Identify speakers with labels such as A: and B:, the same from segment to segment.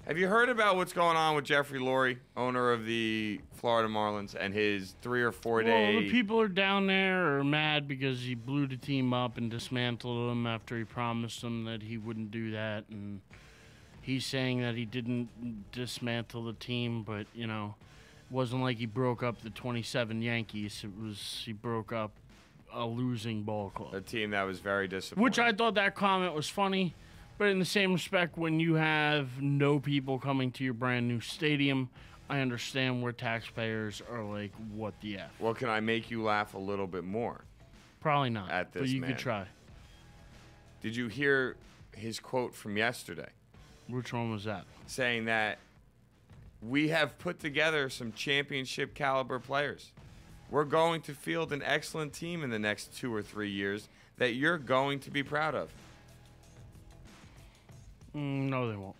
A: Have you heard about what's going on with Jeffrey Loria, owner of the Florida Marlins, and his 3 or 4 day?
B: Well, the people are down there are mad because he blew the team up and dismantled them after he promised them that he wouldn't do that. And he's saying that he didn't dismantle the team, but, you know, it wasn't like he broke up the 27 Yankees. It was he broke up a losing ball club.
A: A team that was very disappointing.
B: Which I thought that comment was funny. But in the same respect, when you have no people coming to your brand new stadium, I understand where taxpayers are like, what the F?
A: Well, can I make you laugh a little bit more?
B: Probably not.
A: At this
B: but you
A: man.
B: could try.
A: Did you hear his quote from yesterday?
B: Which one was that?
A: Saying that we have put together some championship caliber players. We're going to field an excellent team in the next 2 or 3 years that you're going to be proud of.
B: No, they won't.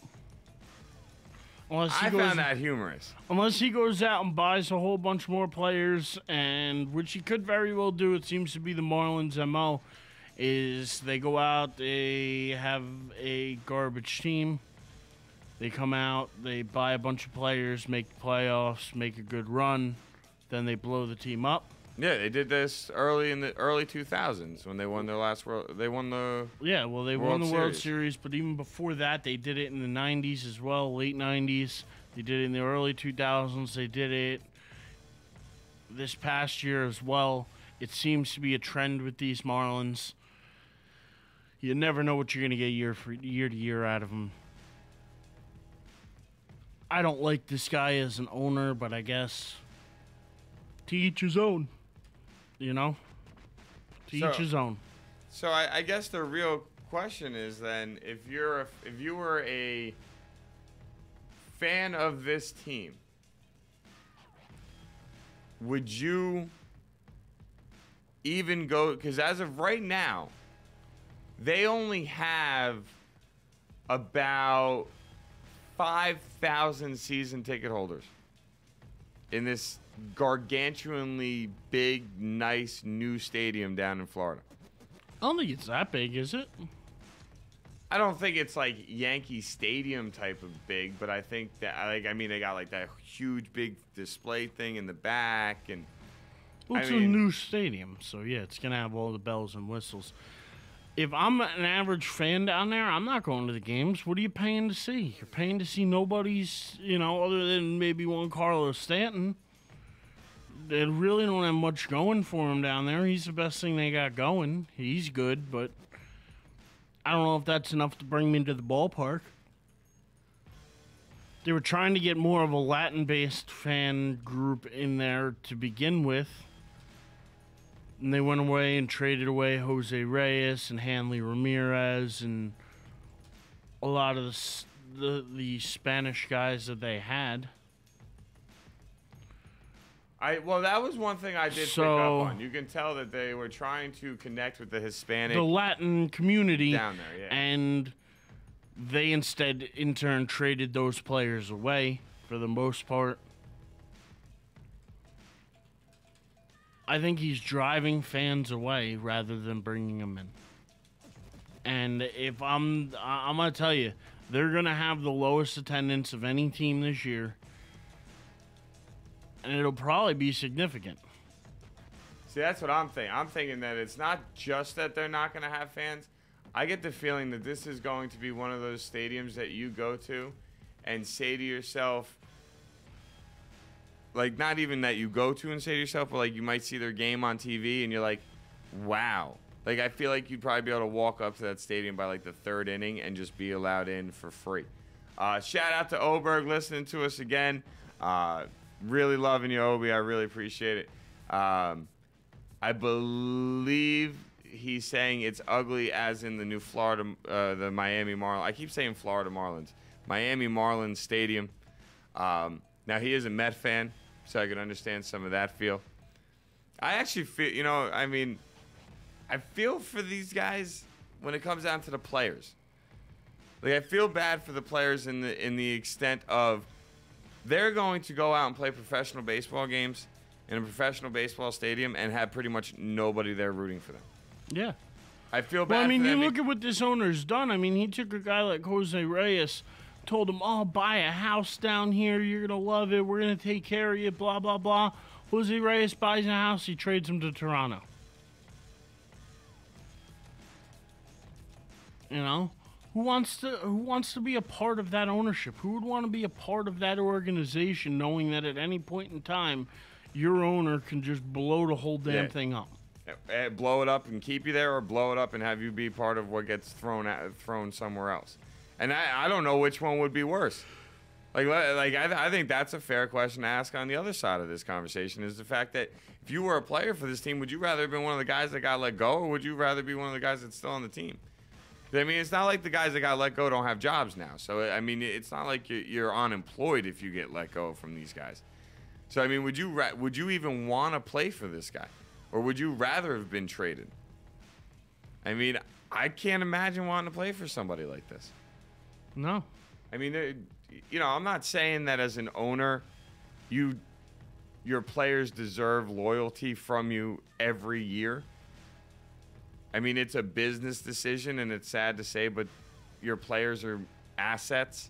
A: I found that humorous.
B: Unless he goes out and buys a whole bunch more players, and which he could very well do. It seems to be the Marlins' MO, is they go out, they have a garbage team. They come out, they buy a bunch of players, make the playoffs, make a good run, then they blow the team up.
A: Yeah, they did this early in the early 2000s when they won their last world. They won the
B: won the World Series, but even before that, they did it in the 90s as well, late 90s. They did it in the early 2000s. They did it this past year as well. It seems to be a trend with these Marlins. You never know what you're going to get year to year out of them. I don't like this guy as an owner, but I guess to each his own. You know? To each his own.
A: So I guess the real question is then, if you were a fan of this team, would you even go? Because as of right now, they only have about 5,000 season ticket holders in this gargantuanly big, nice new stadium down in Florida.
B: I don't think it's that big, is it?
A: I don't think it's like Yankee Stadium type of big, but I think that they got like that huge big display thing in the back, and
B: well, it's a new stadium, so yeah, it's gonna have all the bells and whistles. If I'm an average fan down there, I'm not going to the games. What are you paying to see? You're paying to see nobody's, other than maybe one Carlos Stanton. They really don't have much going for him down there. He's the best thing they got going. He's good, but I don't know if that's enough to bring me to the ballpark. They were trying to get more of a Latin-based fan group in there to begin with. And they went away and traded away Jose Reyes and Hanley Ramirez and a lot of the Spanish guys that they had.
A: Well, that was one thing I did pick up on. You can tell that they were trying to connect with the
B: Latin community
A: down there, yeah.
B: And they instead, in turn, traded those players away for the most part. I think he's driving fans away rather than bringing them in. And if I'm going to tell you, they're going to have the lowest attendance of any team this year. And it'll probably be significant.
A: See, that's what I'm thinking. I'm thinking that it's not just that they're not going to have fans. I get the feeling that this is going to be one of those stadiums that you go to and say to yourself, like, not even that you go to and say to yourself, but like you might see their game on TV and you're like, wow. Like, I feel like you'd probably be able to walk up to that stadium by like the third inning and just be allowed in for free. Shout out to Oberg listening to us again. Really loving you, Obi. I really appreciate it. I believe he's saying it's ugly as in the new Florida, the Miami Marlins. I keep saying Florida Marlins. Miami Marlins Stadium. Now, he is a Met fan, so I can understand some of that feel. I actually feel, I feel for these guys when it comes down to the players. Like, I feel bad for the players in the extent of they're going to go out and play professional baseball games in a professional baseball stadium and have pretty much nobody there rooting for them.
B: Yeah.
A: I feel bad for them.
B: You look at what this owner's done. I mean, he took a guy like Jose Reyes told him, oh, buy a house down here. You're going to love it. We're going to take care of you, blah, blah, blah. Jose Reyes buys a house. He trades him to Toronto. You know? Who wants to be a part of that ownership? Who would want to be a part of that organization knowing that at any point in time, your owner can just blow the whole damn thing up?
A: Blow it up and keep you there, or blow it up and have you be part of what gets thrown somewhere else. And I don't know which one would be worse. I think that's a fair question to ask on the other side of this conversation, is the fact that if you were a player for this team, would you rather have been one of the guys that got let go, or would you rather be one of the guys that's still on the team? I mean, it's not like the guys that got let go don't have jobs now. So, I mean, it's not like you're unemployed if you get let go from these guys. So, I mean, would you even want to play for this guy? Or would you rather have been traded? I mean, I can't imagine wanting to play for somebody like this.
B: No.
A: I mean, I'm not saying that as an owner, your players deserve loyalty from you every year. I mean, it's a business decision, and it's sad to say, but your players are assets.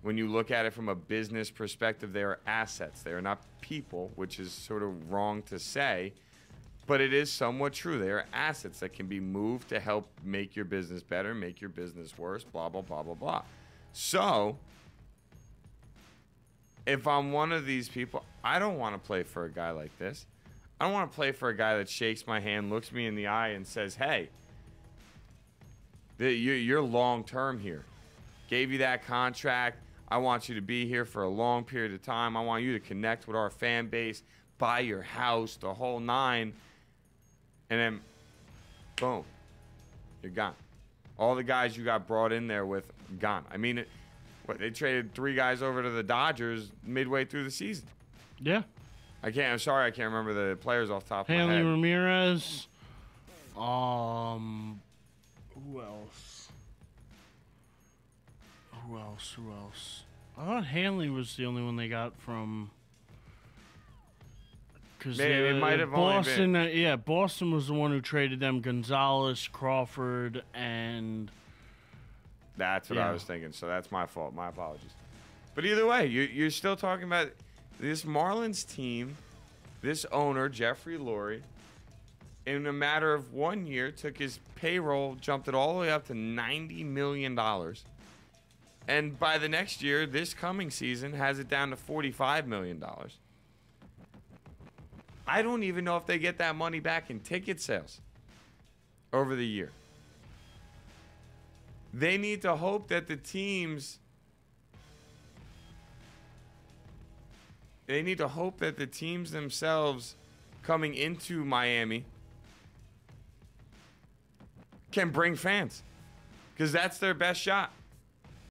A: When you look at it from a business perspective, they are assets. They are not people, which is sort of wrong to say, but it is somewhat true. They are assets that can be moved to help make your business better, make your business worse, blah, blah, blah, blah, blah. So, if I'm one of these people, I don't want to play for a guy like this. I don't want to play for a guy that shakes my hand, looks me in the eye, and says, hey, you're long-term here. Gave you that contract. I want you to be here for a long period of time. I want you to connect with our fan base, buy your house, the whole nine. And then, boom, you're gone. All the guys you got brought in there with, gone. I mean, they traded 3 guys over to the Dodgers midway through the season.
B: Yeah.
A: I'm sorry, I can't remember the players off the top of my head.
B: Hanley Ramirez. Who else? I thought Hanley was the only one they got from. Because
A: it might have
B: Boston.
A: only been.
B: Boston was the one who traded them Gonzalez, Crawford, and.
A: That's what I was thinking. So that's my fault. My apologies. But either way, you're still talking about this Marlins team, this owner, Jeffrey Loria, in a matter of 1 year, took his payroll, jumped it all the way up to $90 million. And by the next year, this coming season, has it down to $45 million. I don't even know if they get that money back in ticket sales over the year. They need to hope that the teams... They need to hope that the teams themselves coming into Miami can bring fans, because that's their best shot.